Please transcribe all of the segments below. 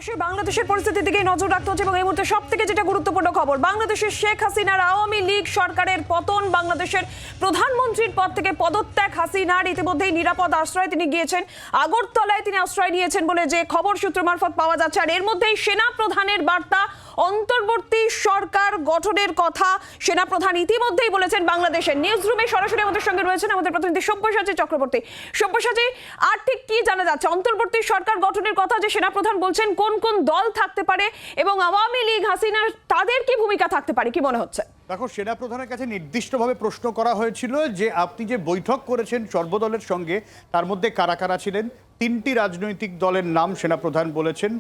অবশ্যই বাংলাদেশের পরিস্থিতির দিকে নজর রাখতে হচ্ছে এবং এই মুহূর্তে সবথেকে যেটা গুরুত্বপূর্ণ খবর, বাংলাদেশের শেখ হাসিনার আওয়ামী লীগ সরকারের পতন, বাংলাদেশের প্রধানমন্ত্রীর পদ থেকে পদত্যাগ হাসিনার। ইতিমধ্যেই নিরাপদ আশ্রয়ে তিনি গিয়েছেন, আগরতলায় তিনি আশ্রয় নিয়েছেন বলে যে খবর সূত্র মারফত পাওয়া যাচ্ছে। আর এর মধ্যেই সেনা প্রধানের বার্তা, অন্তর্বর্তী সরকার গঠনের কথা সেনা প্রধান ইতিমধ্যেই বলেছেন। বাংলাদেশের নিউজ রুমে সরাসরি আমাদের সঙ্গে রয়েছেন আমাদের প্রতিনিধি সব্যসাচী চক্রবর্তী। সব্যসাচী, আর ঠিক কি জানা যাচ্ছে অন্তর্বর্তী সরকার গঠনের কথা যে সেনা প্রধান বলছেন, কোন কোন দল থাকতে পারে এবং আওয়ামী লীগ হাসিনা তাদের কি ভূমিকা থাকতে পারে, কি মনে হচ্ছে? দেখো, সেনা প্রধানের কাছে নির্দিষ্টভাবে প্রশ্ন করা হয়েছিল যে আপনি যে বৈঠক করেছেন সর্বদলের সঙ্গে, তার মধ্যে কারা কারা ছিলেন। 3টি রাজনৈতিক দলের নাম সেনা প্রধান বলেছেন,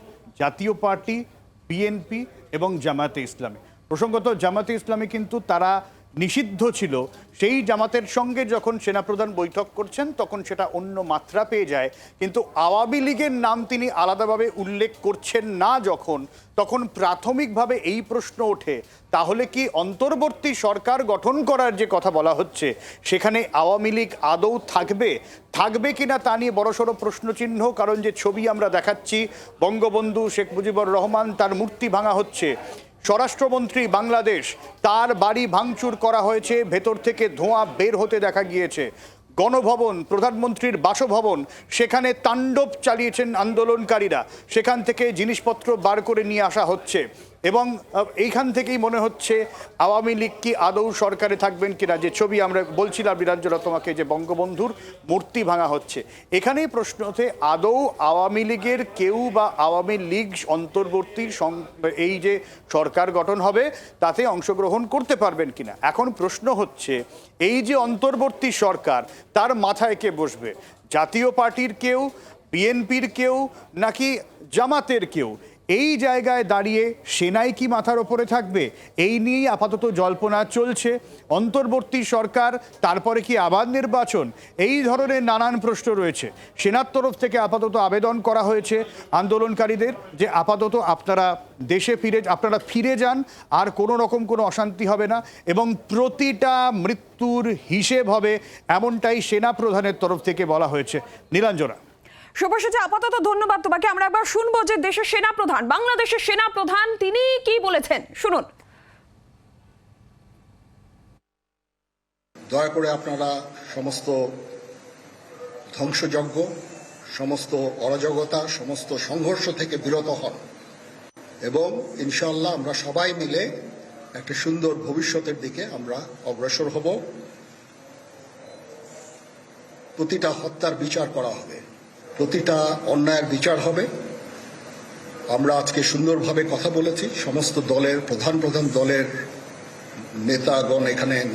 জাতীয় পার্টি, বিএনপি এবং জামায়াতে ইসলামী। প্রসঙ্গত জামায়াতে ইসলামী কিন্তু তারা নিষিদ্ধ ছিল, সেই জামাতের সঙ্গে যখন সেনাপ্রধান বৈঠক করছেন তখন সেটা অন্য মাত্রা পেয়ে যায়। কিন্তু আওয়ামী লীগের নাম তিনি আলাদাভাবে উল্লেখ করছেন না যখন, তখন প্রাথমিকভাবে এই প্রশ্ন ওঠে, তাহলে কি অন্তর্বর্তী সরকার গঠন করার যে কথা বলা হচ্ছে সেখানে আওয়ামী লীগ আদৌ থাকবে কিনা তা নিয়ে বড়সড় প্রশ্নচিহ্ন। কারণ যে ছবি আমরা দেখাচ্ছি, বঙ্গবন্ধু শেখ মুজিবুর রহমান, তার মূর্তি ভাঙা হচ্ছে। স্বরাষ্ট্রমন্ত্রী বাংলাদেশ, তার বাড়ি ভাঙচুর করা হয়েছে, ভেতর থেকে ধোঁয়া বের হতে দেখা গিয়েছে। গণভবন, প্রধানমন্ত্রীর বাসভবন, সেখানে তাণ্ডব চালিয়েছেন আন্দোলনকারীরা, সেখান থেকে জিনিসপত্র বার করে নিয়ে আসা হচ্ছে। এবং এইখান থেকেই মনে হচ্ছে আওয়ামী লীগ কি আদৌ সরকারে থাকবেন কিনা। যে ছবি আমরা বলছিলাম বিরাঞ্জনা তোমাকে, যে বঙ্গবন্ধুর মূর্তি ভাঙা হচ্ছে, এখানেই প্রশ্ন ওঠে আদৌ আওয়ামী লীগের কেউ বা আওয়ামী লীগ অন্তর্বর্তীর এই যে সরকার গঠন হবে তাতে অংশগ্রহণ করতে পারবেন কিনা। এখন প্রশ্ন হচ্ছে এই যে অন্তর্বর্তী সরকার, তার মাথায় কে বসবে? জাতীয় পার্টির কেউ, বিএনপির কেউ, নাকি জামাতের কেউ? এই জায়গায় দাঁড়িয়ে সেনাই কি মাথার ওপরে থাকবে, এই নিয়েই আপাতত জল্পনা চলছে। অন্তর্বর্তী সরকার, তারপরে কি আবার নির্বাচন, এই ধরনের নানান প্রশ্ন রয়েছে। সেনার তরফ থেকে আপাতত আবেদন করা হয়েছে আন্দোলনকারীদের যে আপাতত আপনারা দেশে ফিরে যান, আর কোনো রকম কোনো অশান্তি হবে না এবং প্রতিটা মৃত্যুর হিসেব হবে, এমনটাই সেনা প্রধানের তরফ থেকে বলা হয়েছে। নীলাঞ্জনা। শুভসূচি, আপাতত ধন্যবাদ তোমাকে। আমরা একবার শুনবো যে দেশের সেনা প্রধান, বাংলাদেশের সেনা প্রধান, তিনি কি বলেছেন, শুনুন। দয়া করে আপনারা সমস্ত ধ্বংসযজ্ঞ, সমস্ত অরাজকতা, সমস্ত সংঘর্ষ থেকে বিরত হন এবং ইনশাআল্লাহ আমরা সবাই মিলে একটা সুন্দর ভবিষ্যতের দিকে আমরা অগ্রসর হব। প্রতিটা হত্যার বিচার করা হবে, প্রতিটা অন্যায়ের বিচার হবে। আমরা আজকে সুন্দরভাবে কথা বলেছি, সমস্ত দলের প্রধান দলের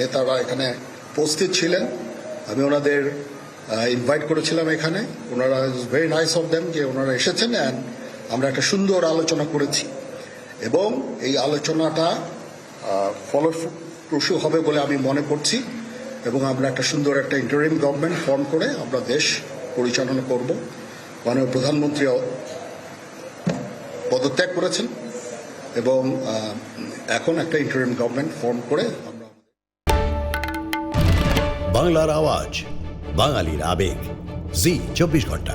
নেতারা এখানে উপস্থিত ছিলেন। আমি ওনাদের ইনভাইট করেছিলাম এখানে, ওনারা ভেরি নাইস অফ দেম যে ওনারা এসেছেন, অ্যান্ড আমরা একটা সুন্দর আলোচনা করেছি এবং এই আলোচনাটা ফলপ্রসূ হবে বলে আমি মনে করছি এবং আমরা একটা সুন্দর একটা ইন্টারিম গভর্নমেন্ট ফর্ম করে আমরা দেশ পরিচালনা করব। মাননীয় প্রধানমন্ত্রী পদত্যাগ করেছেন এবং এখন একটা ইন্টারিম গভর্নমেন্ট ফর্ম করে আমরা। বাংলার আওয়াজ, বাঙালির আবেগ, জি 24 ঘন্টা।